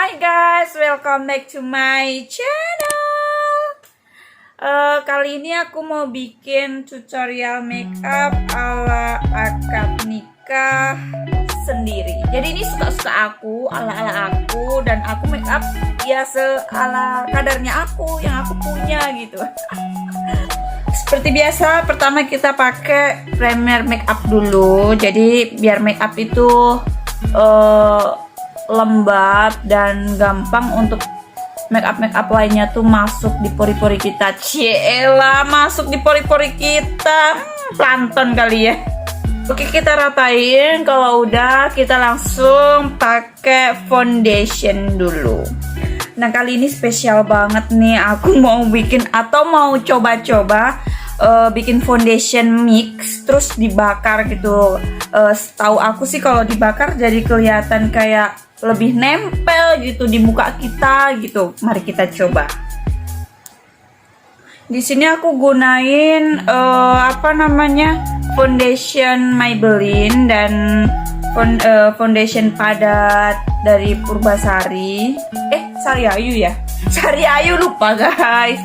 Hi guys, welcome back to my channel. Kali ini aku mau bikin tutorial makeup ala akad nikah sendiri. Jadi ini suka-suka aku, ala-ala aku, dan aku makeup ya ala kadarnya aku yang aku punya gitu. Seperti biasa, pertama kita pakai primer makeup dulu. Jadi biar makeup itu lembab dan gampang untuk makeup lainnya tuh masuk di pori-pori kita. Cielah, masuk di pori-pori kita. Planton kali ya. Oke, kita ratain. Kalau udah, kita langsung pakai foundation dulu. Nah, kali ini spesial banget nih. Aku mau bikin atau mau coba-coba bikin foundation mix terus dibakar gitu. Setahu aku sih kalau dibakar jadi kelihatan kayak lebih nempel gitu di muka kita gitu. Mari kita coba. Di sini aku gunain foundation Maybelline dan foundation padat dari Purbasari. Sari Ayu ya. Sari Ayu, lupa guys.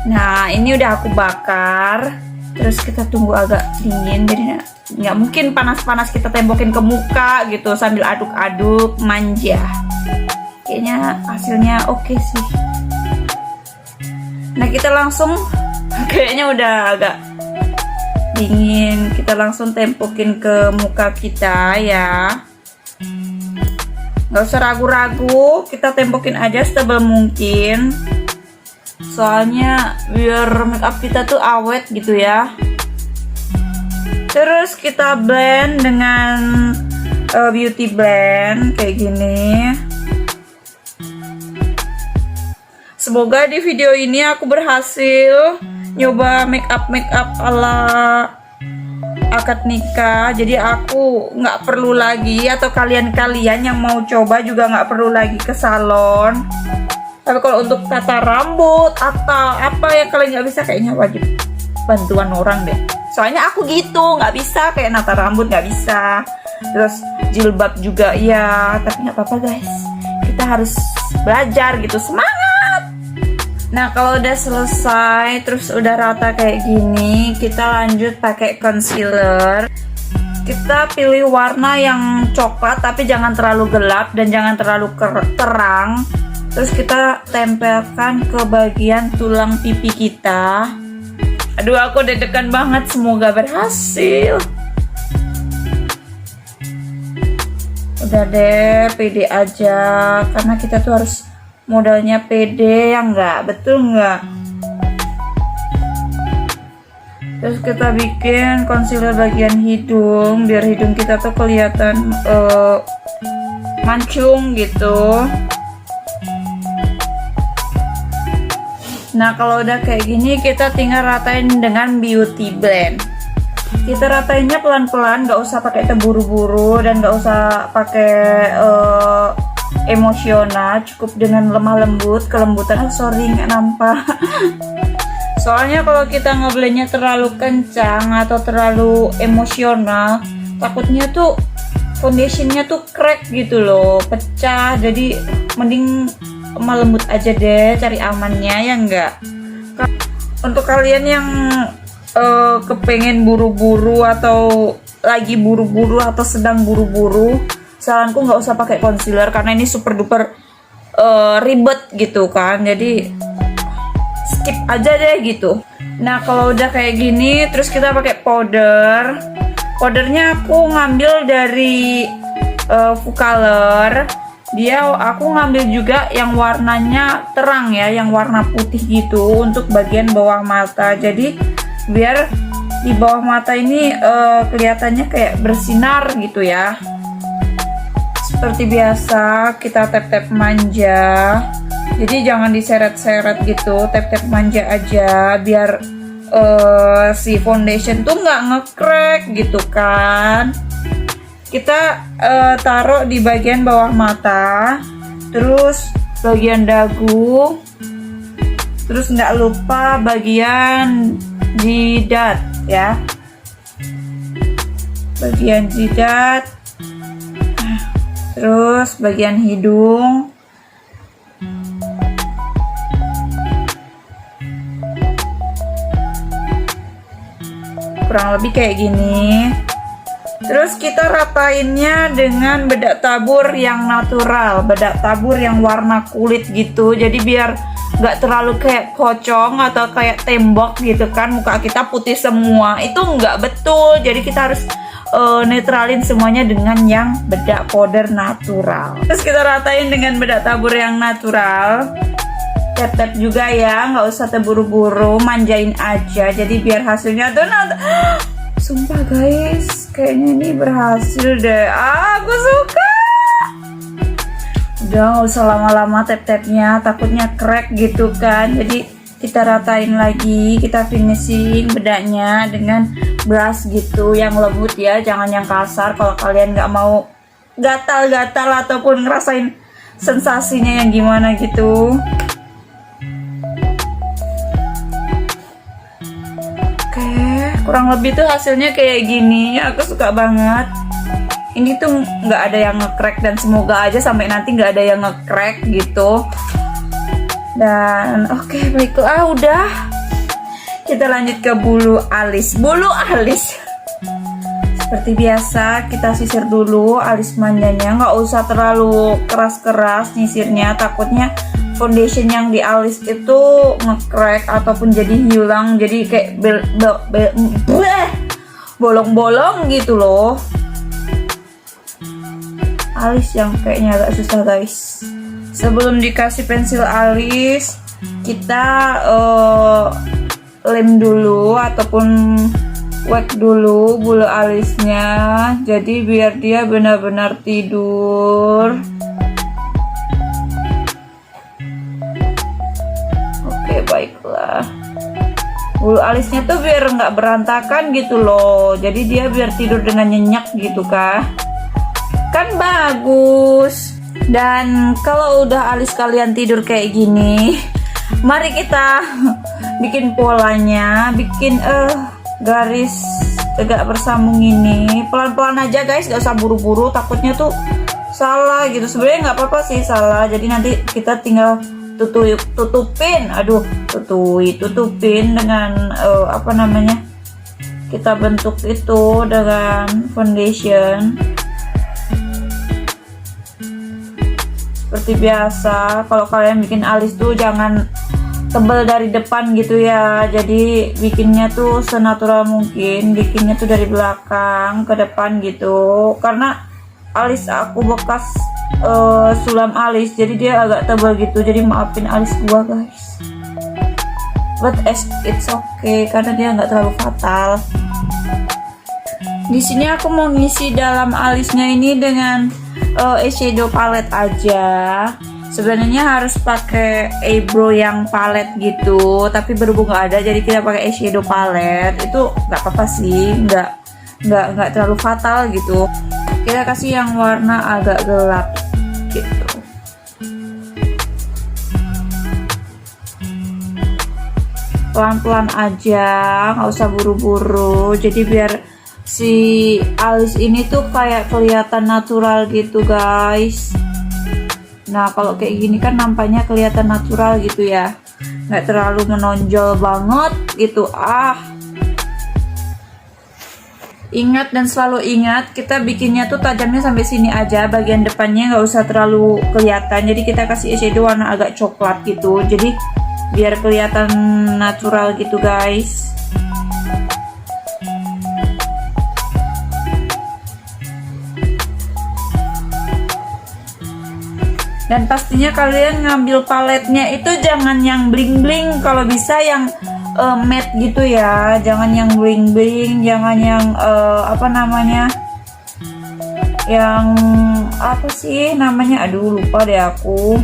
Nah, ini udah aku bakar. Terus kita tunggu agak dingin. Jadi nggak mungkin panas-panas kita tembokin ke muka gitu sambil aduk-aduk manja. Kayaknya hasilnya oke sih. Nah, kita langsung kayaknya udah agak dingin. Kita langsung tempokin ke muka kita ya. Nggak usah ragu-ragu, kita tempokin aja setebal mungkin. Soalnya biar makeup kita tuh awet gitu ya. Terus kita blend dengan beauty blend kayak gini. Semoga di video ini aku berhasil nyoba makeup ala akad nikah. Jadi aku nggak perlu lagi, atau kalian-kalian yang mau coba juga nggak perlu lagi ke salon. Tapi kalau untuk tata rambut atau apa yang kalian nggak bisa, kayaknya wajib bantuan orang deh. Soalnya aku gitu, nggak bisa kayak nata rambut, nggak bisa. Terus jilbab juga ya, tapi nggak apa-apa guys. Kita harus belajar gitu, semangat. Nah, kalau udah selesai, terus udah rata kayak gini, kita lanjut pakai concealer. Kita pilih warna yang coklat, tapi jangan terlalu gelap dan jangan terlalu terang. Terus kita tempelkan ke bagian tulang pipi kita. Aduh, aku deg-degan banget, semoga berhasil. Udah deh, pede aja, karena kita tuh harus modalnya pede, ya enggak? Betul enggak? Terus kita bikin concealer bagian hidung, biar hidung kita tuh kelihatan mancung gitu. Nah, kalau udah kayak gini, kita tinggal ratain dengan beauty blend. Kita ratainnya pelan-pelan, nggak usah pakai terburu-buru dan nggak usah pakai emosional. Cukup dengan lemah lembut, kelembutan. Sorry, nggak nampak. Soalnya kalau kita ngeblendnya terlalu kencang atau terlalu emosional, takutnya tuh foundationnya tuh crack gitu loh, pecah. Jadi mending lemah lembut aja deh, cari amannya ya enggak. Untuk kalian yang kepengen buru-buru atau lagi buru-buru atau sedang buru-buru, saranku nggak usah pakai concealer karena ini super duper ribet gitu kan. Jadi skip aja deh gitu. Nah, kalau udah kayak gini, terus kita pakai powder. Powdernya aku ngambil dari Fukaler. Aku ngambil juga yang warnanya terang ya, yang warna putih gitu untuk bagian bawah mata. Jadi biar di bawah mata ini kelihatannya kayak bersinar gitu ya. Seperti biasa kita tap-tap manja. Jadi jangan diseret-seret gitu, tap-tap manja aja biar si foundation tuh nggak nge-crack gitu kan. Kita taruh di bagian bawah mata, terus bagian dagu, terus nggak lupa bagian jidat ya, bagian jidat, terus bagian hidung, kurang lebih kayak gini. Terus kita ratainnya dengan bedak tabur yang natural, bedak tabur yang warna kulit gitu. Jadi biar nggak terlalu kayak pocong atau kayak tembok gitu kan, muka kita putih semua, itu nggak betul. Jadi kita harus netralin semuanya dengan yang bedak powder natural. Terus kita ratain dengan bedak tabur yang natural. Tap-tap juga ya, nggak usah terburu-buru, manjain aja. Jadi biar hasilnya tuh sumpah guys, kayaknya ini berhasil deh. Aku suka. Udah nggak usah lama-lama tap-tapnya, takutnya crack gitu kan. Jadi kita ratain lagi, kita finishing bedaknya dengan brush gitu yang lembut ya, jangan yang kasar. Kalau kalian nggak mau gatal-gatal ataupun ngerasain sensasinya yang gimana gitu. Kurang lebih tuh hasilnya kayak gini. Aku suka banget. Ini tuh nggak ada yang nge-crack, dan semoga aja sampai nanti nggak ada yang nge-crack gitu. Dan oke, baiklah, udah. Kita lanjut ke bulu alis. Bulu alis. Seperti biasa kita sisir dulu alis manjanya. Nggak usah terlalu keras-keras nyisirnya, takutnya foundation yang di alis itu nge-crack ataupun jadi hilang, jadi kayak bolong-bolong gitu loh. Alis yang kayaknya agak susah guys. Sebelum dikasih pensil alis, kita lem dulu ataupun wax dulu bulu alisnya, jadi biar dia benar-benar tidur. Baiklah, bulu alisnya tuh biar nggak berantakan gitu loh, jadi dia biar tidur dengan nyenyak gitu kan bagus. Dan kalau udah alis kalian tidur kayak gini, mari kita bikin polanya, bikin garis tegak bersambung ini pelan-pelan aja guys, gak usah buru-buru, takutnya tuh salah gitu. Sebenarnya nggak apa-apa sih salah, jadi nanti kita tinggal tutupin dengan apa namanya, kita bentuk itu dengan foundation seperti biasa. Kalau kalian bikin alis tuh jangan tebal dari depan gitu ya, jadi bikinnya tuh senatural mungkin, bikinnya tuh dari belakang ke depan gitu, karena alis aku bekas sulam alis, jadi dia agak tebal gitu, jadi maafin alis gua guys, but it's okay karena dia nggak terlalu fatal. Di sini aku mau ngisi dalam alisnya ini dengan eyeshadow palette aja. Sebenarnya harus pakai eyebrow yang palette gitu, tapi berhubung nggak ada, jadi kita pakai eyeshadow palette. Itu nggak apa-apa sih, nggak terlalu fatal gitu. Kita kasih yang warna agak gelap gitu. Pelan-pelan aja, nggak usah buru-buru. Jadi biar si alis ini tuh kayak kelihatan natural gitu guys. Nah kalau kayak gini kan nampaknya kelihatan natural gitu ya, nggak terlalu menonjol banget gitu. Ingat dan selalu ingat, kita bikinnya tuh tajamnya sampai sini aja, bagian depannya nggak usah terlalu kelihatan. Jadi kita kasih eyeshadow warna agak coklat gitu, jadi biar kelihatan natural gitu guys. Dan pastinya kalian ngambil paletnya itu jangan yang bling bling, kalau bisa yang matte gitu ya, jangan yang bling bling, jangan yang apa namanya, yang apa sih namanya, aduh lupa deh aku.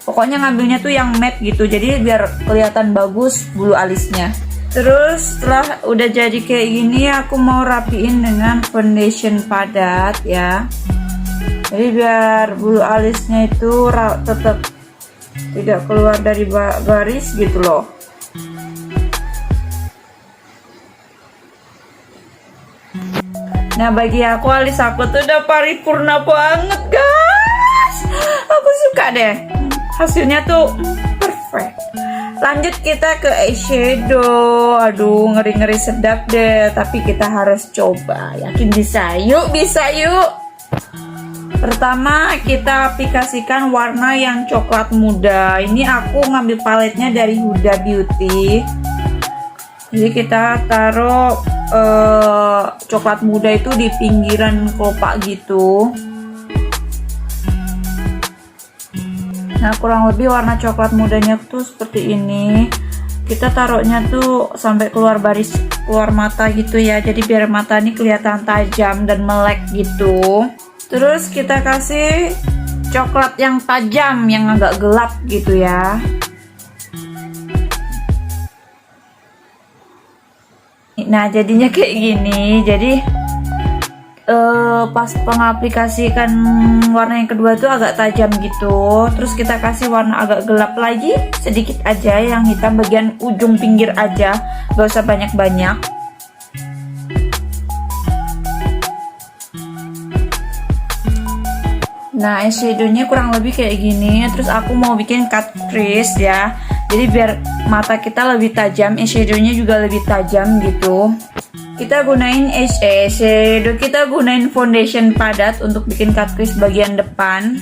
Pokoknya ngambilnya tuh yang matte gitu, jadi biar kelihatan bagus bulu alisnya. Terus setelah udah jadi kayak gini, aku mau rapiin dengan foundation padat ya. Jadi biar bulu alisnya itu tetap tidak keluar dari garis gitu loh. Nah bagi aku, alis aku tuh udah paripurna banget guys. Aku suka deh, hasilnya tuh perfect. Lanjut kita ke eyeshadow. Aduh, ngeri-ngeri sedap deh. Tapi kita harus coba. Yakin bisa? Yuk, bisa yuk. Pertama kita aplikasikan warna yang coklat muda. Ini aku ngambil paletnya dari Huda Beauty. Jadi kita taruh coklat muda itu di pinggiran kelopak gitu. Nah, kurang lebih warna coklat mudanya tuh seperti ini. Kita taruhnya tuh sampai keluar baris, keluar mata gitu ya. Jadi biar mata ini kelihatan tajam dan melek gitu. Terus kita kasih coklat yang tajam, yang agak gelap gitu ya. Nah, jadinya kayak gini. Jadi pas pengaplikasikan warna yang kedua tuh agak tajam gitu. Terus kita kasih warna agak gelap lagi, sedikit aja, yang hitam bagian ujung pinggir aja, gak usah banyak-banyak. Nah, eyeshadownya kurang lebih kayak gini. Terus aku mau bikin cut crease ya. Jadi biar mata kita lebih tajam, eyeshadownya juga lebih tajam gitu. Kita gunain eyeshadow, kita gunain foundation padat untuk bikin cut crease bagian depan.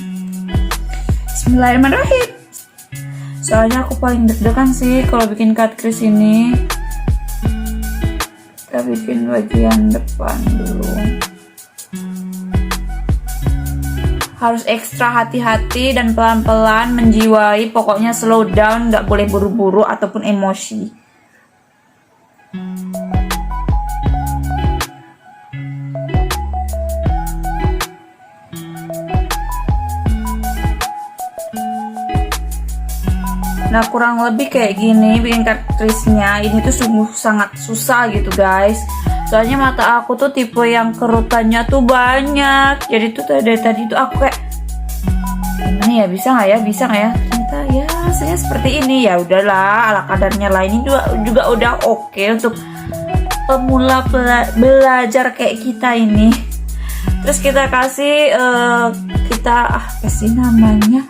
Bismillahirrahmanirrahim. Soalnya aku paling deg-degan sih kalau bikin cut crease ini. Kita bikin bagian depan dulu. Harus ekstra hati-hati dan pelan-pelan, menjiwai, pokoknya slow down, nggak boleh buru-buru ataupun emosi. Nah, kurang lebih kayak gini bikin cut crease-nya. Ini tuh sungguh sangat susah gitu guys. Soalnya mata aku tuh tipe yang kerutannya tuh banyak. Jadi tuh dari tadi tuh aku kayak gimana ya, bisa nggak ya, bisa nggak ya? Ternyata ya hasilnya seperti ini. Ya udahlah, ala kadarnya lah. Ini juga udah oke untuk pemula belajar kayak kita ini. Terus kita kasih kasih namanya.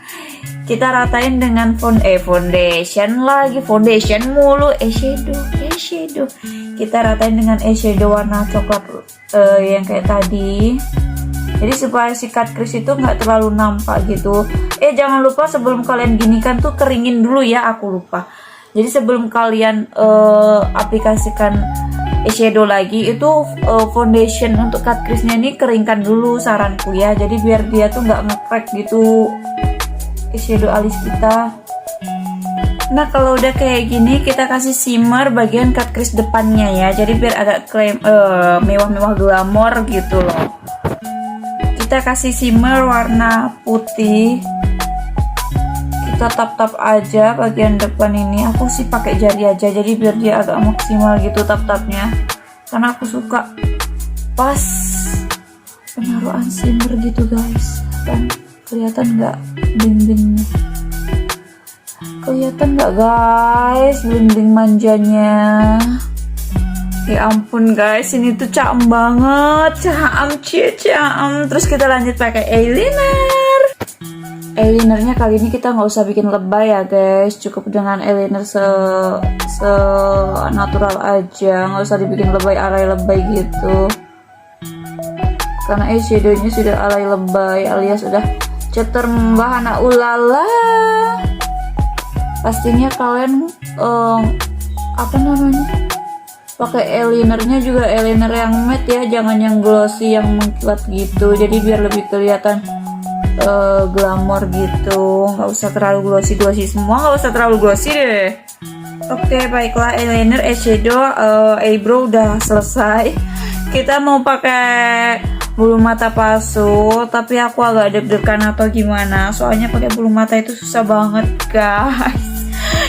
Kita ratain dengan foundation lagi, foundation mulu, eyeshadow. Kita ratain dengan eyeshadow warna coklat yang kayak tadi. Jadi supaya si cut crease itu nggak terlalu nampak gitu. Jangan lupa sebelum kalian ginikan tuh keringin dulu ya, aku lupa. Jadi sebelum kalian aplikasikan eyeshadow lagi itu foundation untuk cut crease-nya ini keringkan dulu saranku ya. Jadi biar dia tuh nggak nge-crack gitu eyeshadow alis kita. Nah, kalau udah kayak gini kita kasih shimmer bagian cut crease depannya ya. Jadi biar agak mewah-mewah glamor gitu loh. Kita kasih shimmer warna putih. Kita tap-tap aja bagian depan ini. Aku sih pakai jari aja, jadi biar dia agak maksimal gitu tap-tapnya. Karena aku suka pas penaruhan shimmer gitu guys. Kan kelihatan nggak bling-blingnya? Kelihatan nggak guys bling-bling manjanya? Ya ampun guys, ini tuh caem banget, caem. Terus kita lanjut pakai eyeliner. Eyelinernya kali ini kita nggak usah bikin lebay ya guys, cukup dengan eyeliner se natural aja, nggak usah dibikin alay lebay gitu. Karena eyeshadownya sudah alay lebay alias sudah cetur membahana ulala. Pastinya kalian pakai eyelinernya juga eyeliner yang matte ya, jangan yang glossy yang mengkilat gitu. Jadi biar lebih kelihatan glamor gitu. Nggak usah terlalu glossy semua, nggak usah terlalu glossy deh. Oke, baiklah, eyeliner, eyeshadow, eyebrow udah selesai. Kita mau pakai bulu mata palsu, tapi aku agak deg-degan atau gimana. Soalnya pakai bulu mata itu susah banget guys.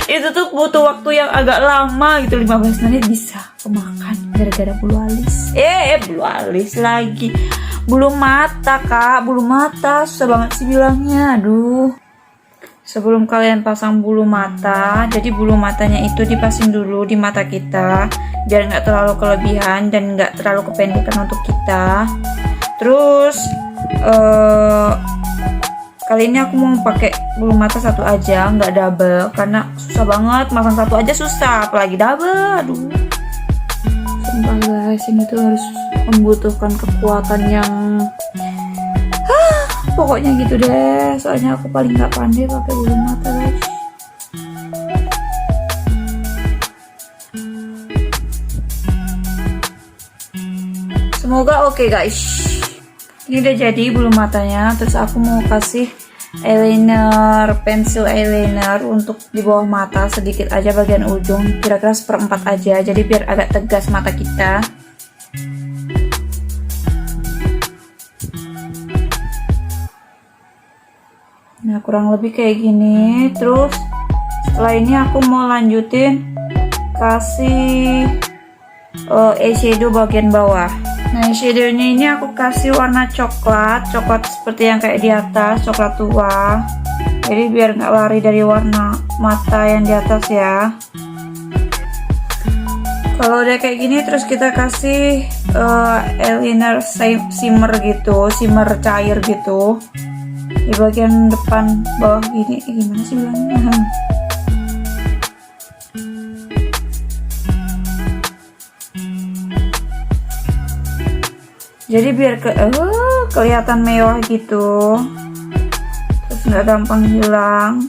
Itu tuh butuh waktu yang agak lama gitu, 15 menit bisa kemakan gara-gara bulu alis. Bulu alis lagi. Bulu mata kak, bulu mata susah banget sih bilangnya. Aduh. Sebelum kalian pasang bulu mata, jadi bulu matanya itu dipasang dulu di mata kita biar nggak terlalu kelebihan dan nggak terlalu kependekan untuk kita. Terus Kali ini aku mau pakai bulu mata satu aja, nggak double, karena susah banget masang satu aja susah, apalagi double. Aduh, sumpah guys, ini tuh harus membutuhkan kekuatan yang pokoknya gitu deh. Soalnya aku paling nggak pandai pakai bulu mata guys. Semoga oke guys. Ini udah jadi bulu matanya. Terus aku mau kasih eyeliner, pensil eyeliner untuk di bawah mata sedikit aja bagian ujung, kira-kira 1/4 aja, jadi biar agak tegas mata kita. Nah, kurang lebih kayak gini. Terus setelah ini aku mau lanjutin kasih eyeshadow bagian bawah. Nah, eyeshadownya ini aku kasih warna coklat seperti yang kayak di atas, coklat tua. Jadi biar nggak lari dari warna mata yang di atas ya. Kalau udah kayak gini, terus kita kasih eyeliner shimmer gitu, shimmer cair gitu di bagian depan bawah gini. Gimana sih bilangnya? Jadi biar kelihatan mewah gitu, terus nggak gampang hilang.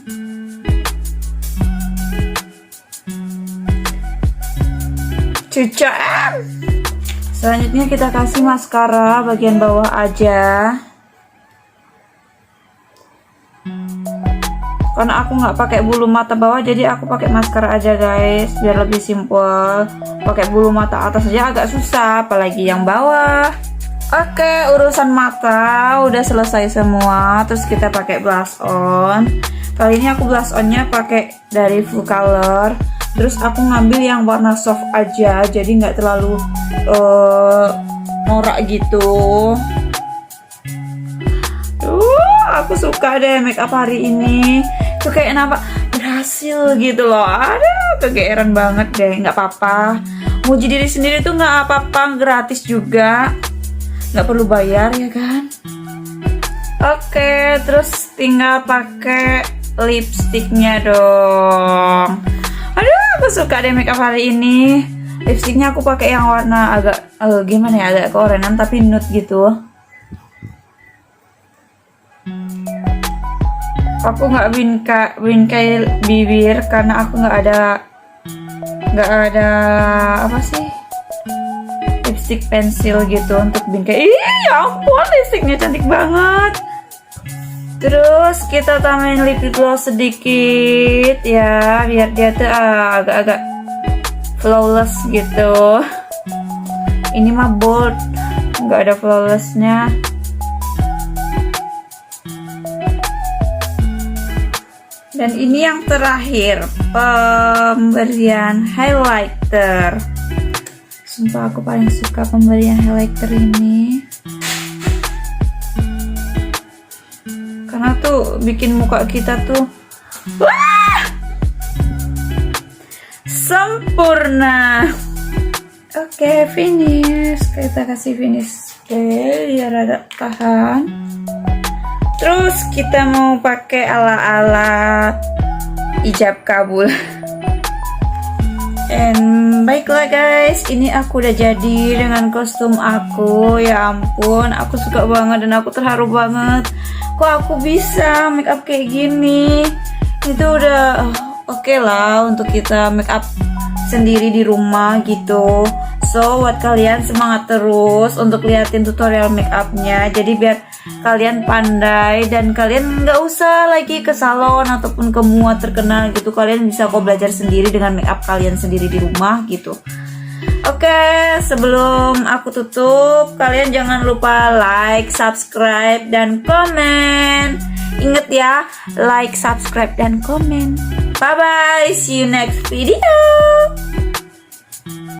Cucak. Selanjutnya kita kasih maskara bagian bawah aja. Karena aku nggak pakai bulu mata bawah, jadi aku pakai maskara aja guys, biar lebih simple. Pakai bulu mata atas aja agak susah, apalagi yang bawah. Oke, urusan mata udah selesai semua. Terus kita pakai blush on. Kali ini aku blush onnya pakai dari Full Color. Terus aku ngambil yang warna soft aja, jadi nggak terlalu norak gitu. Aku suka deh makeup hari ini. Tuh kayak nampak berhasil gitu loh. Aduh, kegeeran banget deh. Nggak apa-apa. Muji diri sendiri tuh nggak apa-apa, gratis juga. Nggak perlu bayar ya kan. Oke, terus tinggal pakai lipstiknya dong. Aduh, aku suka deh makeup hari ini. Lipstiknya aku pakai yang warna agak gimana ya, agak keorenan tapi nude gitu. Aku nggak bingkai bibir karena aku nggak ada apa sih, lipstick pensil gitu untuk bingkai. Ya ampun, lipstiknya cantik banget. Terus kita tambahin lip gloss sedikit ya, biar dia tuh agak-agak flawless gitu. Ini mah bold, nggak ada flawlessnya. Dan ini yang terakhir, pemberian highlighter. Sumpah aku paling suka pemberian highlighter ini, karena tuh bikin muka kita tuh sempurna. Oke, finish. Kita kasih finish. Oke, biar ada tahan. Terus kita mau pakai ala-ala ijab kabul. And baiklah guys, ini aku udah jadi dengan kostum aku. Ya ampun, aku suka banget dan aku terharu banget. Kok aku bisa make up kayak gini? Itu udah oke lah untuk kita make up sendiri di rumah gitu. So buat kalian semangat terus untuk liatin tutorial make upnya. Jadi biar kalian pandai dan kalian nggak usah lagi ke salon ataupun ke mua terkenal gitu. Kalian bisa kok belajar sendiri dengan make up kalian sendiri di rumah gitu. Oke, sebelum aku tutup, kalian jangan lupa like, subscribe, dan komen. Ingat ya, like, subscribe, dan komen. Bye bye, see you next video.